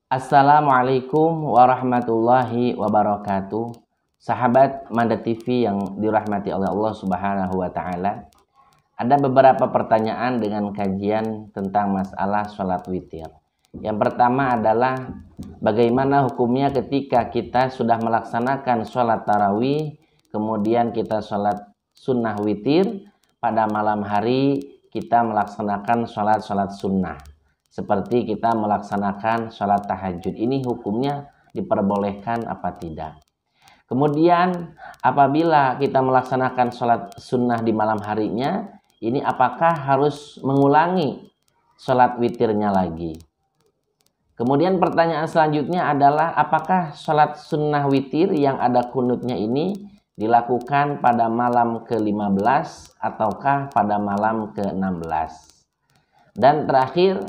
Assalamualaikum warahmatullahi wabarakatuh. Sahabat Manda TV yang dirahmati oleh Allah Subhanahu wa taala. Ada beberapa pertanyaan dengan kajian tentang masalah sholat witir. Yang pertama adalah bagaimana hukumnya ketika kita sudah melaksanakan sholat tarawih, kemudian kita sholat sunnah witir, pada malam hari kita melaksanakan sholat sunnah. Seperti kita melaksanakan sholat tahajud. Ini hukumnya diperbolehkan apa tidak? Kemudian apabila kita melaksanakan sholat sunnah di malam harinya, ini apakah harus mengulangi sholat witirnya lagi? Kemudian pertanyaan selanjutnya adalah apakah sholat sunnah witir yang ada kunutnya ini dilakukan pada malam ke-15 ataukah pada malam ke-16? Dan terakhir,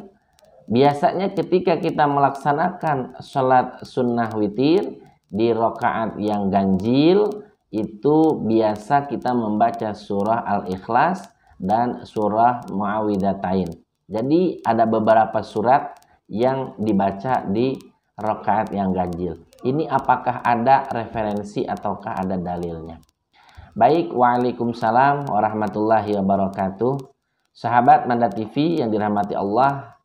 biasanya ketika kita melaksanakan sholat sunnah witir di rakaat yang ganjil, itu biasa kita membaca surah Al-Ikhlas dan surah Muawwidzatain. Jadi ada beberapa surat yang dibaca di rakaat yang ganjil. Ini apakah ada referensi ataukah ada dalilnya? Baik, waalaikumsalam warahmatullahi wabarakatuh. Sahabat Manda TV yang dirahmati Allah,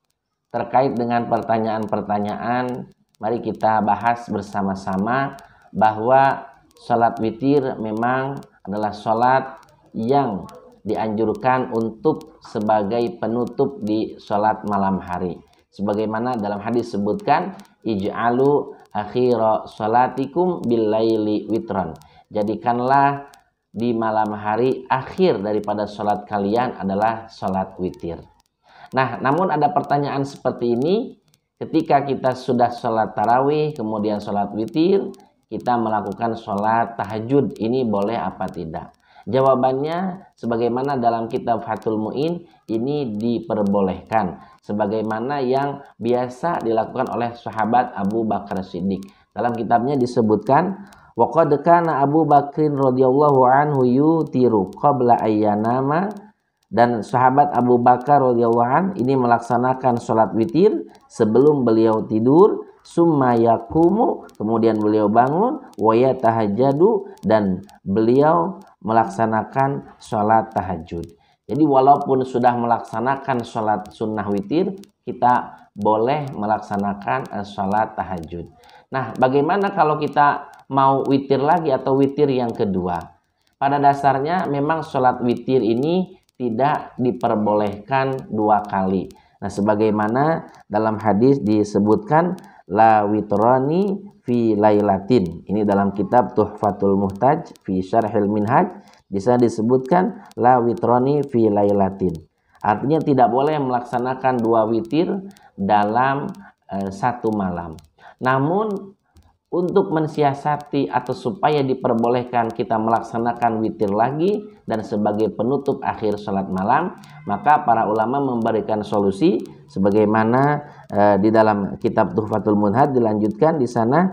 terkait dengan pertanyaan-pertanyaan, mari kita bahas bersama-sama bahwa sholat witir memang adalah sholat yang dianjurkan untuk sebagai penutup di sholat malam hari. Sebagaimana dalam hadis sebutkan, ij'alu akhira sholatikum billaili witron. Jadikanlah di malam hari akhir daripada sholat kalian adalah sholat witir. Nah, namun ada pertanyaan seperti ini, ketika kita sudah sholat tarawih, kemudian sholat witir, kita melakukan sholat tahajud, ini boleh apa tidak? Jawabannya, sebagaimana dalam kitab Fathul Mu'in, ini diperbolehkan. Sebagaimana yang biasa dilakukan oleh sahabat Abu Bakar Siddiq. Dalam kitabnya disebutkan, وَقَدْ كَانَ Abu Bakrin radhiyallahu anhu yutiru qabla ayyanama. Dan sahabat Abu Bakar radhiyallahu an ini melaksanakan sholat witir sebelum beliau tidur, summa yaqumu, kemudian beliau bangun, wa yatahajjadu, dan beliau melaksanakan sholat tahajud. Jadi walaupun sudah melaksanakan sholat sunnah witir, kita boleh melaksanakan sholat tahajud. Nah, bagaimana kalau kita mau witir lagi atau witir yang kedua? Pada dasarnya memang sholat witir ini tidak diperbolehkan dua kali. Nah, sebagaimana dalam hadis disebutkan la witrani fi lailatin. Ini dalam kitab Tuhfatul Muhtaj fi Syarhil Minhaj, bisa disebutkan la witrani fi lailatin. Artinya tidak boleh melaksanakan dua witir dalam satu malam. Namun untuk mensiasati atau supaya diperbolehkan kita melaksanakan witir lagi dan sebagai penutup akhir sholat malam, maka para ulama memberikan solusi sebagaimana di dalam kitab Tuhfatul Munhad dilanjutkan di sana,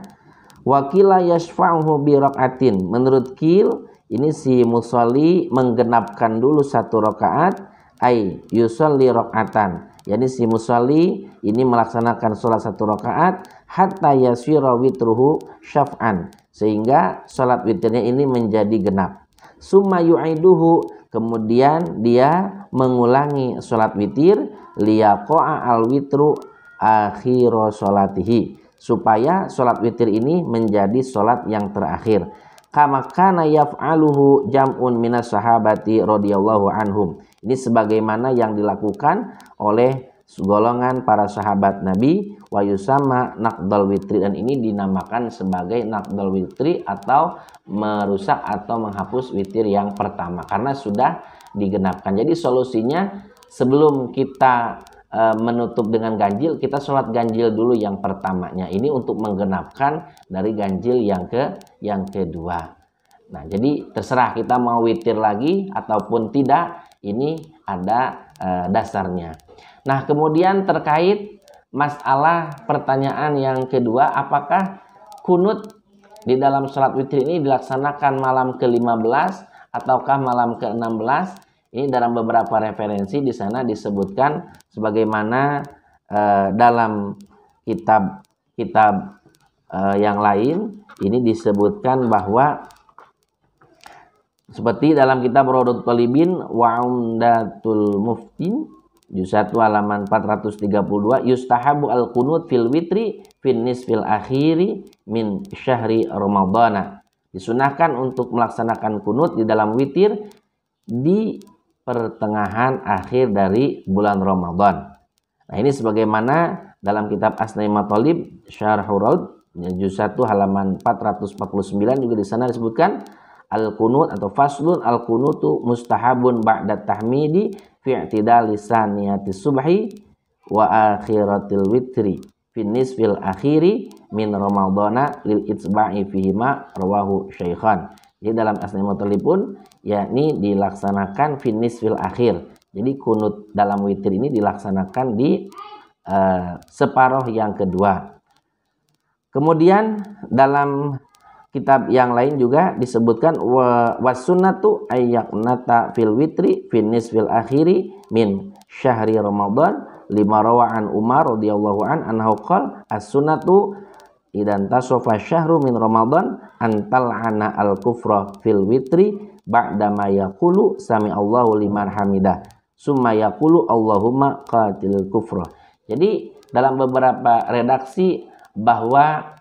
wakila yashfa'uhu bi raka'atin. Menurut Qil, ini si musolli menggenapkan dulu satu rakaat, ay yusolli raka'atan. Yani si musolli ini melaksanakan sholat satu rakaat hatta yasira witruhu syaf'an, sehingga sholat witirnya ini menjadi genap. Summa yu'iduhu, kemudian dia mengulangi sholat witir, liyaqa'a al witru akhira sholatihi, supaya sholat witir ini menjadi sholat yang terakhir. Kama kana yaf'aluhu jam'un minas sahabati radhiyallahu anhum. Ini sebagaimana yang dilakukan oleh golongan para sahabat Nabi, wa yusamma naqdal witri, dan ini dinamakan sebagai naqdal witri atau merusak atau menghapus witir yang pertama karena sudah digenapkan. Jadi solusinya sebelum kita menutup dengan ganjil, kita sholat ganjil dulu yang pertamanya. Ini untuk menggenapkan dari ganjil yang kedua. Nah, jadi terserah kita mau witir lagi ataupun tidak, ini ada dasarnya. Nah, kemudian terkait masalah pertanyaan yang kedua, apakah kunut di dalam sholat witir ini dilaksanakan malam ke-15 ataukah malam ke-16? Ini dalam beberapa referensi di sana disebutkan sebagaimana dalam kitab kitab yang lain ini disebutkan bahwa seperti dalam kitab Rawdatul Talibin wa Umdatul Muftin juz 1 halaman 432, yustahabu al-qunut fil witri fin nisfil akhiri min syahri ramadhana. Disunahkan untuk melaksanakan kunut di dalam witir di pertengahan akhir dari bulan Ramadan. Nah, ini sebagaimana dalam kitab Asnai Mathalib Syarhul Raud juz 1 halaman 449 juga di sana disebutkan al-qunut atau faslun al-qunutu mustahabun ba'da tahmidi fi i'tidal lisaniyati subhi wa akhiratil witri fi nisfil akhiri min ramadhana lil itsba'i fihima rawahu syaikhan. Jadi dalam Asnai Mathalib pun yakni dilaksanakan fi nisfil akhir. Jadi kunut dalam witir ini dilaksanakan di separuh yang kedua. Kemudian dalam kitab yang lain juga disebutkan wasunnatu ayyaqnata fil witri fin nisfil akhiri min syahri ramadhan lima rawa'an Umar radhiyallahu anhu qala as-sunnatu idan tasofa syahru min ramadhan antal ana al-kufra fil witri ba'da ma yaqulu sami Allahu liman hamidah summa yaqulu Allahumma qatil kufra. Jadi dalam beberapa redaksi bahwa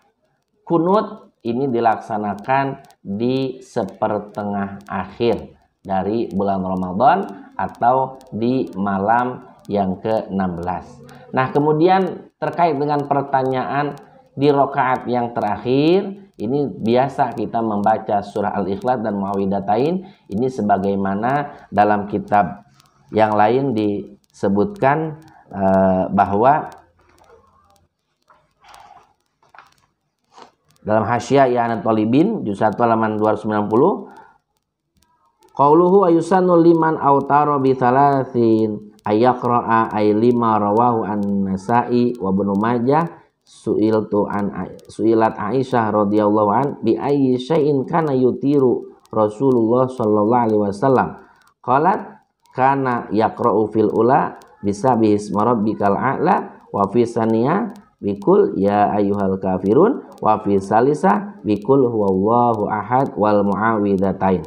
kunut ini dilaksanakan di sepertengah akhir dari bulan Ramadan atau di malam yang ke-16. Nah, kemudian terkait dengan pertanyaan di rakaat yang terakhir, ini biasa kita membaca surah Al-Ikhlas dan Muawwidhatain. Ini sebagaimana dalam kitab yang lain disebutkan bahwa dalam Hasyiah I'anatul Talibin juz 1 halaman 290 qauluhu ayusanu liman autara bi thalathin ayaqra'a ay lima rawahu an-Nasa'i wa Ibnu Majah su'ilat Aisyah radhiyallahu an bi ayyi syai'in kana yutiru Rasulullah sallallahu alaihi wasallam qalat kana yaqra'u fil ula bisabihi isma rabbikal a'la wa fi saniyah bikul ya ayyuhal kafirun wa fi salisah bikul huwallahu ahad wal muawwidhatain.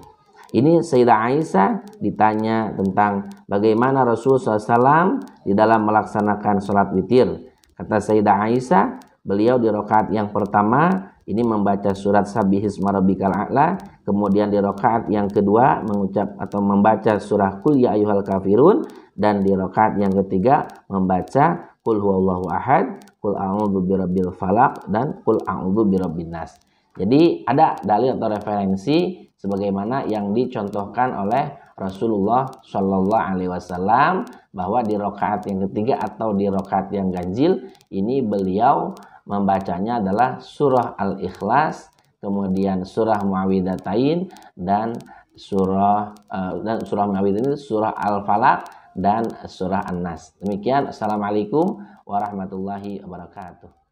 Ini Sayyidah Aisyah ditanya tentang bagaimana Rasulullah SAW di dalam melaksanakan sholat witir. Kata Sayyidah Aisyah, beliau di rakaat yang pertama ini membaca surat Sabbihisma Rabbikal A'la, kemudian di rakaat yang kedua mengucap atau membaca surah Qul ya ayyuhal kafirun, dan di rakaat yang ketiga membaca Qul huwallahu ahad, Qul a'udzu birabbil falaq, dan Qul a'udzu birabbin nas. Jadi ada dalil atau referensi sebagaimana yang dicontohkan oleh Rasulullah Shallallahu Alaihi Wasallam bahwa di rakaat yang ketiga atau di rakaat yang ganjil ini beliau membacanya adalah surah Al-Ikhlas, kemudian surah Muawwidhatain dan surah Muawwidhatain, surah Al-Falaq dan surah An-Nas. Demikian. Assalamualaikum warahmatullahi wabarakatuh.